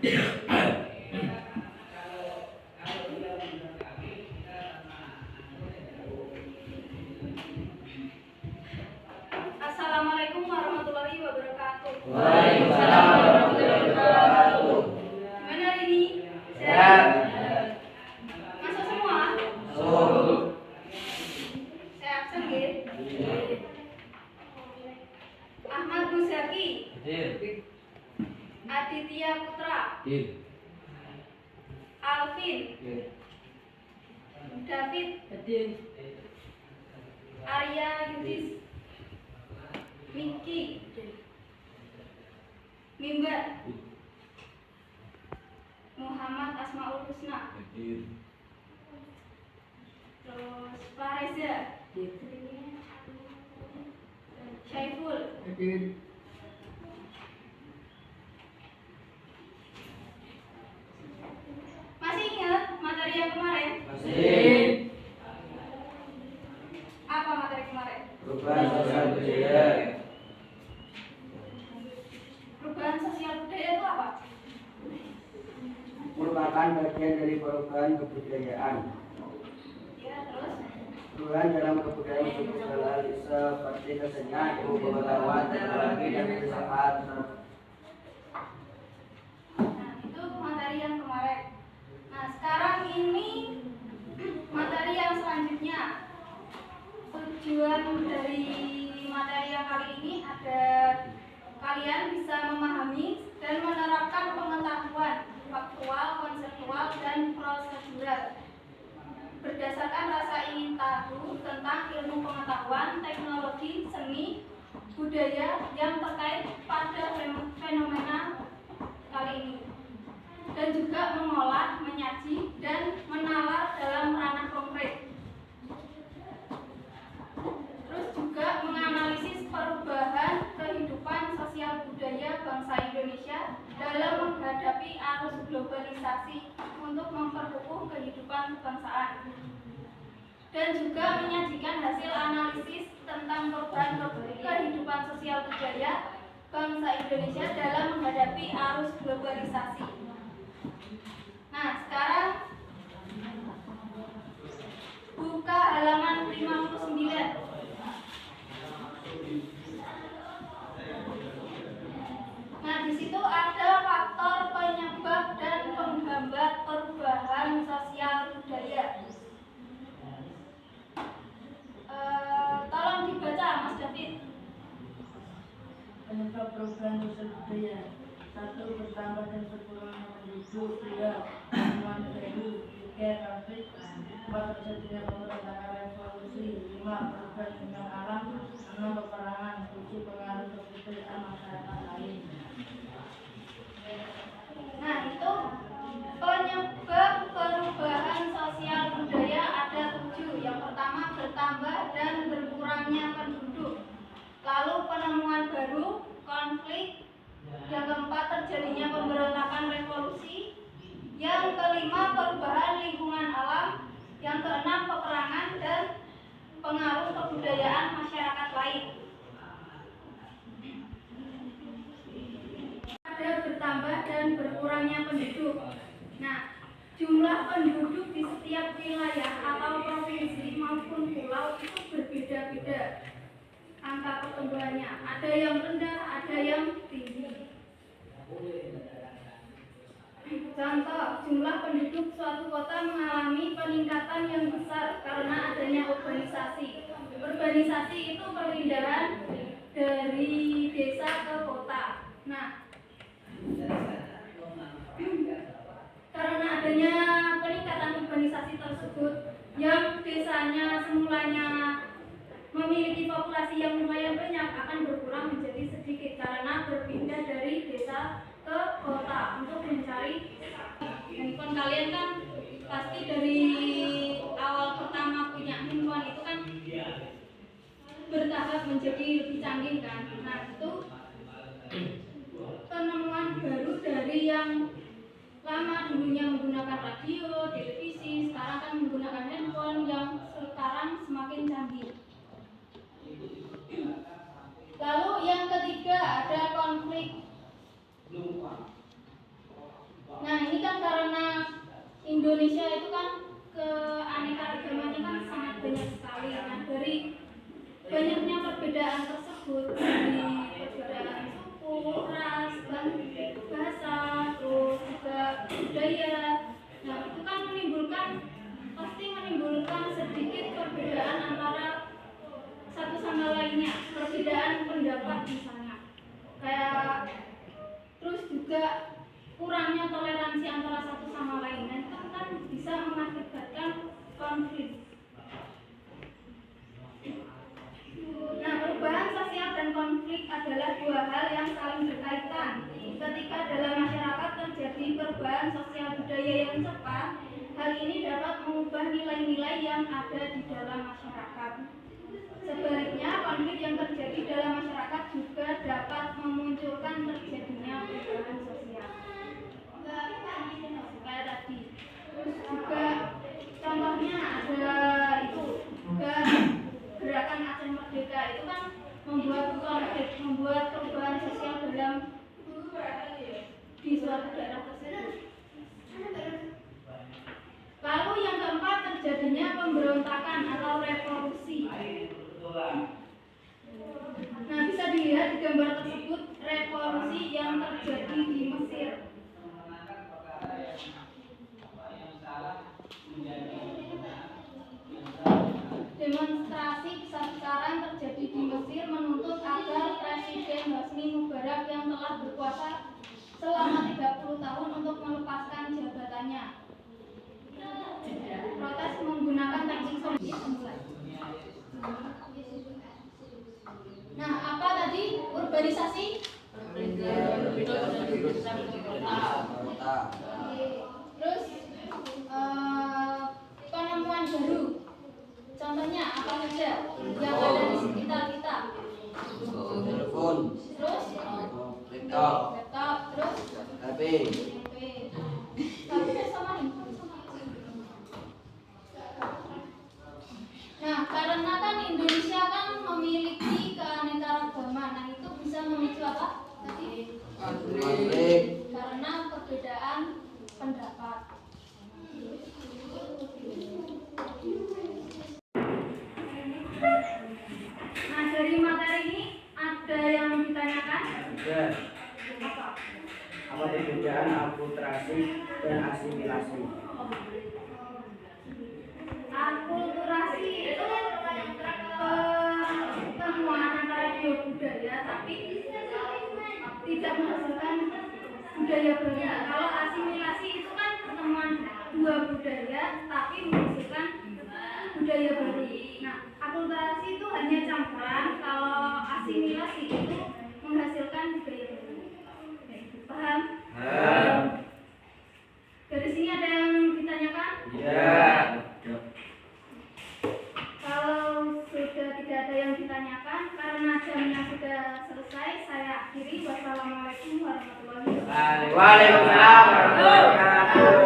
Assalamualaikum warahmatullahi wabarakatuh. Waalaikumsalam warahmatullahi wabarakatuh. Gimana hari ini? Sehat. Masuk semua? Masuk. Saya absen ya? Ahmad Muzaki. Hadir. Aditya Putra. Hadir. Alvin. Hadir. David. Hadir. Arya Yudis. Miki. Mimbar. Muhammad Asmaul Husna. Hadir. Terus Pak Reza. Syaiful. Hadir. Masih ingat materi yang kemarin? Masih. Apa materi kemarin? Perubahan sosial budaya. Perubahan sosial budaya itu apa? Merupakan bagian dari perubahan kebudayaan. Ya, terus? Perubahan dalam kebudayaan untuk segala seperti kesenian, ilmu pengetahuan, teknologi, dan filsafat. Nah, itu materi yang kemarin. Nah, sekarang ini materi yang selanjutnya. Tujuan dari materi yang kali ini ada kalian bisa memahami dan menerapkan pengetahuan faktual, konseptual, dan prosedural berdasarkan rasa ingin tahu tentang ilmu pengetahuan, teknologi, seni, budaya yang terkait pada fenomena kali ini, dan juga mengolah, menyaji, dan menalar dalam ranah konkret. Terus juga menganalisis perubahan kehidupan sosial budaya bangsa Indonesia dalam menghadapi arus globalisasi untuk memperkukuh kehidupan kebangsaan. Dan juga menyajikan hasil analisis tentang perubahan kehidupan sosial budaya bangsa Indonesia dalam menghadapi arus globalisasi. Nah, sekarang buka halaman 59. Nah, di situ ada faktor penyebab dan penghambat perubahan sosial budaya. Tolong dibaca, Mas David. Penyebab perubahan sosial budaya: 1. Bertambah dan berkurangnya penduduk. 2. Temuan baru. 3. Konflik. 4. Terjadinya pemberontakan revolusi. 5. Perubahan lingkungan alam. 6. Peperangan. 7. Pengaruh kebudayaan masyarakat lain. Nah, itu penyebab perubahan sosial budaya ada 7. Yang pertama, bertambah dan berkurangnya penduduk. Lalu penemuan baru, konflik. Yang keempat, terjadinya pemberontakan revolusi. Yang kelima, perubahan lingkungan alam. Yang keenam, peperangan dan pengaruh kebudayaan masyarakat lain. Ada bertambah dan berkurangnya penduduk. Nah, jumlah penduduk di setiap wilayah atau provinsi maupun pulau itu berbeda-beda angka pertumbuhannya. Ada yang rendah, ada yang tinggi. Contoh, jumlah penduduk suatu kota mengalami peningkatan yang besar karena adanya urbanisasi. Urbanisasi itu perpindahan dari desa ke kota. Nah, karena adanya peningkatan urbanisasi tersebut, yang desanya semulanya memiliki populasi yang lumayan banyak akan berkurang menjadi sedikit karena berpindah dari desa ke kota untuk mencari. Handphone kalian kan pasti dari awal pertama punya handphone itu kan bertahap menjadi lebih canggih kan. Nah, itu penemuan baru dari yang lama dulunya menggunakan radio, televisi, sekarang kan menggunakan handphone yang sekarang semakin canggih. Lalu yang ketiga ada konflik. Indonesia itu kan keanekaragamannya kan sangat banyak sekali. Nah, dari banyaknya perbedaan tersebut, dari perbedaan suku, ras, dan bahasa, terus juga budaya. Nah, itu kan pasti menimbulkan sedikit perbedaan antara satu sama lainnya, perbedaan pendapat misalnya. Kayak terus juga kurangnya toleransi antara satu sama lain. Nah, itu kan bisa mengakibatkan konflik. Nah, perubahan sosial dan konflik adalah dua hal yang saling berkaitan. Ketika dalam masyarakat terjadi perubahan sosial budaya yang cepat, hal ini dapat mengubah nilai-nilai yang ada di dalam masyarakat. Sebaliknya, konflik yang terjadi dalam masyarakat juga dapat memunculkan terjadinya perubahan sosial. Kayak tadi. Terus juga contohnya ada itu juga gerakan Aceh Merdeka itu kan membuat perubahan sosial di suatu daerah tersebut. Lalu yang keempat, terjadinya pemberontakan atau revolusi. Nah, bisa dilihat di gambar tersebut revolusi yang terjadi di Mesir. Demonstrasi besar-besaran terjadi di Mesir menuntut agar Presiden Hosni Mubarak yang telah berkuasa selama 30 tahun untuk melepaskan jabatannya. Protes menggunakan teknik Soviet. Nah, apa tadi urbanisasi? Terus penemuan baru. Contohnya apa saja yang ada di sekitar kita? Telepon, Terus laptop, terus HP. Tapi sama handphone sama. Nah, karena kan Indonesia kan memiliki keanekaragaman, nah itu bisa memicu apa? Tadi Konflik. karena perbedaan pendapat. Nah, dari materi ini ada yang ditanyakan? Ada. Apa? Apa perbedaan akulturasi dan asimilasi? Akulturasi itu pertemuan antara dua budaya tapi tidak menghasilkan budaya baru. Kalau asimilasi itu kan pertemuan dua budaya tapi menghasilkan budaya baru. Nah, akulturasi itu hanya campuran, kalau asimilasi itu menghasilkan budaya baru. Paham? Dari sini ada yang ditanyakan? Iya. Kalau sudah tidak ada yang ditanyakan, karena jamnya sudah selesai, saya akhiri. Wassalamualaikum warahmatullahi wabarakatuh. Waalaikumsalam warahmatullahi wabarakatuh.